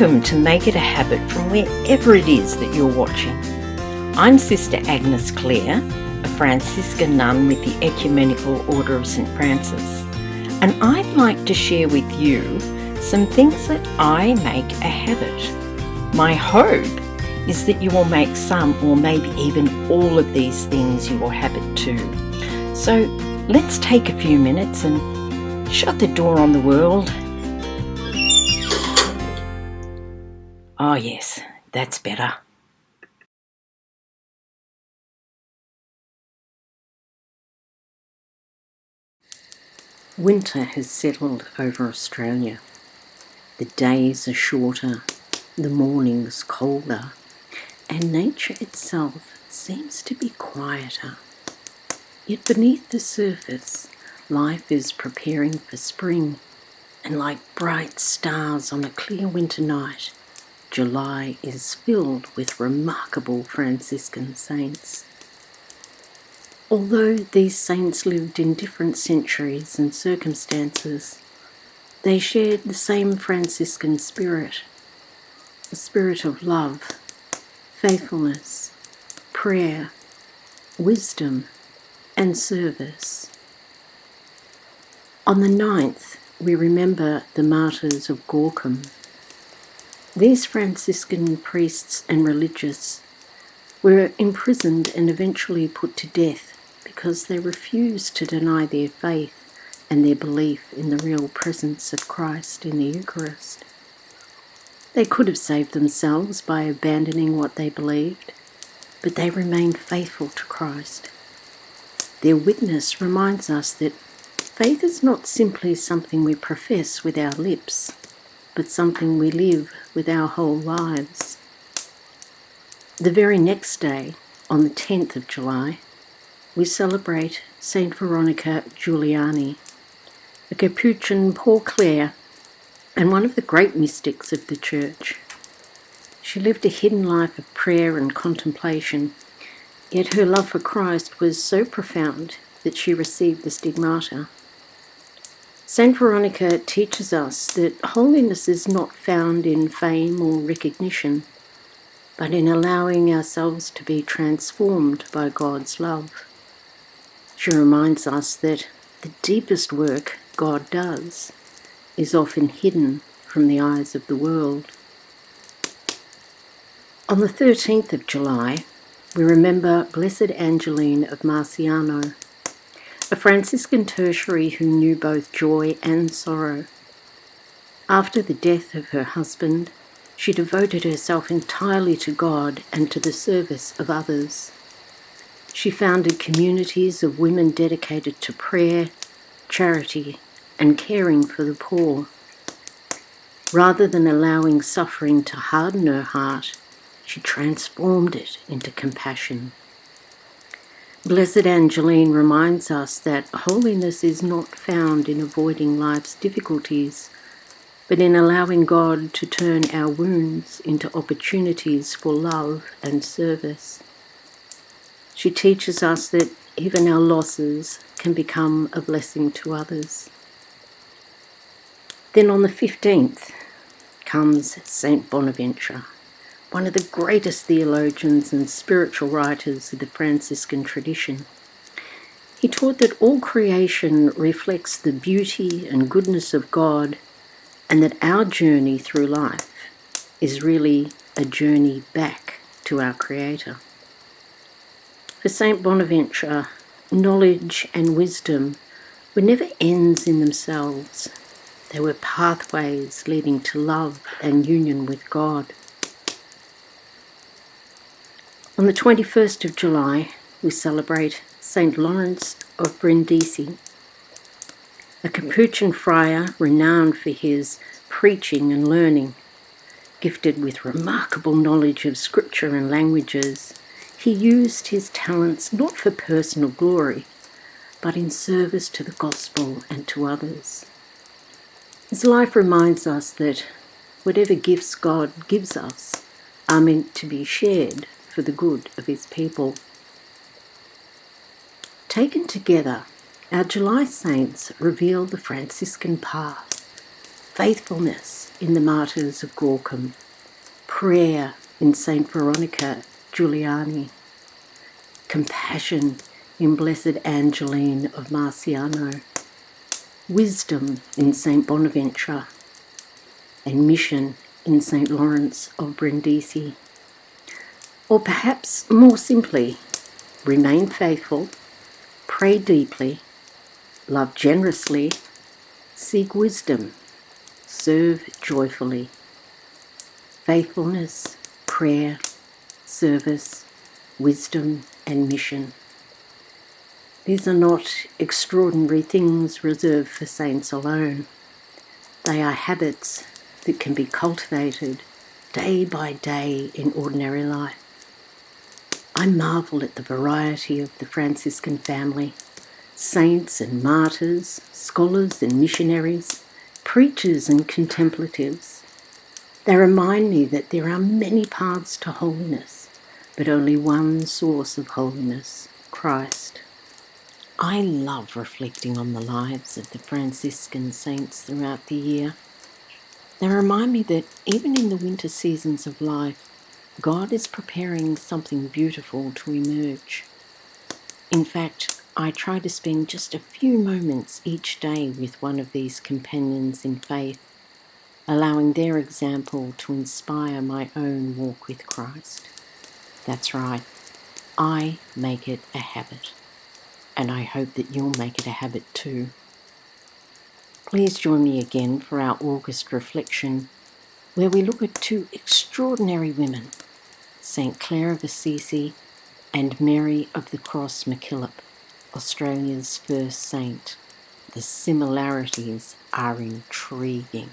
Welcome to Make It a Habit from wherever it is that you're watching. I'm Sister Agnes Clare, a Franciscan nun with the Ecumenical Order of St. Francis, and I'd like to share with you some things that I make a habit. My hope is that you will make some or maybe even all of these things your habit too. So let's take a few minutes and shut the door on the world. Oh yes, that's better. Winter has settled over Australia. The days are shorter, the mornings colder, and nature itself seems to be quieter. Yet beneath the surface, life is preparing for spring, and like bright stars on a clear winter night, July is filled with remarkable Franciscan saints. Although these saints lived in different centuries and circumstances, they shared the same Franciscan spirit, a spirit of love, faithfulness, prayer, wisdom, and service. On the 9th, we remember the martyrs of Gorkum. These Franciscan priests and religious were imprisoned and eventually put to death because they refused to deny their faith and their belief in the real presence of Christ in the Eucharist. They could have saved themselves by abandoning what they believed, but they remained faithful to Christ. Their witness reminds us that faith is not simply something we profess with our lips, but something we live with our whole lives. The very next day, on the 10th of July, we celebrate Saint Veronica Giuliani, a Capuchin Poor Clare and one of the great mystics of the Church. She lived a hidden life of prayer and contemplation, yet her love for Christ was so profound that she received the stigmata. Saint Veronica teaches us that holiness is not found in fame or recognition, but in allowing ourselves to be transformed by God's love. She reminds us that the deepest work God does is often hidden from the eyes of the world. On the 13th of July, we remember Blessed Angeline of Marciano, a Franciscan tertiary who knew both joy and sorrow. After the death of her husband, she devoted herself entirely to God and to the service of others. She founded communities of women dedicated to prayer, charity, and caring for the poor. Rather than allowing suffering to harden her heart, she transformed it into compassion. Blessed Angeline reminds us that holiness is not found in avoiding life's difficulties, but in allowing God to turn our wounds into opportunities for love and service. She teaches us that even our losses can become a blessing to others. Then on the 15th comes Saint Bonaventure, one of the greatest theologians and spiritual writers of the Franciscan tradition. He taught that all creation reflects the beauty and goodness of God, and that our journey through life is really a journey back to our Creator. For Saint Bonaventure, knowledge and wisdom were never ends in themselves. They were pathways leading to love and union with God. On the 21st of July, we celebrate Saint Lawrence of Brindisi, a Capuchin friar renowned for his preaching and learning. Gifted with remarkable knowledge of scripture and languages, he used his talents not for personal glory, but in service to the gospel and to others. His life reminds us that whatever gifts God gives us are meant to be shared for the good of his people. Taken together, our July saints reveal the Franciscan path, faithfulness in the martyrs of Gorkum, prayer in Saint Veronica Giuliani, compassion in Blessed Angeline of Marciano, wisdom in Saint Bonaventure, and mission in Saint Lawrence of Brindisi. Or perhaps more simply, remain faithful, pray deeply, love generously, seek wisdom, serve joyfully. Faithfulness, prayer, service, wisdom, and mission. These are not extraordinary things reserved for saints alone. They are habits that can be cultivated day by day in ordinary life. I marvel at the variety of the Franciscan family, saints and martyrs, scholars and missionaries, preachers and contemplatives. They remind me that there are many paths to holiness, but only one source of holiness, Christ. I love reflecting on the lives of the Franciscan saints throughout the year. They remind me that even in the winter seasons of life, God is preparing something beautiful to emerge. In fact, I try to spend just a few moments each day with one of these companions in faith, allowing their example to inspire my own walk with Christ. That's right, I make it a habit, and I hope that you'll make it a habit too. Please join me again for our August reflection, where we look at two extraordinary women, St. Clare of Assisi and Mary of the Cross MacKillop, Australia's first saint. The similarities are intriguing.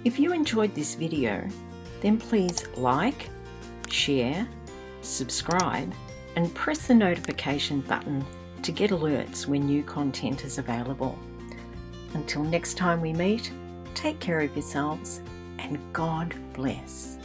If you enjoyed this video, then please like, share, subscribe, and press the notification button to get alerts when new content is available. Until next time we meet, take care of yourselves and God bless.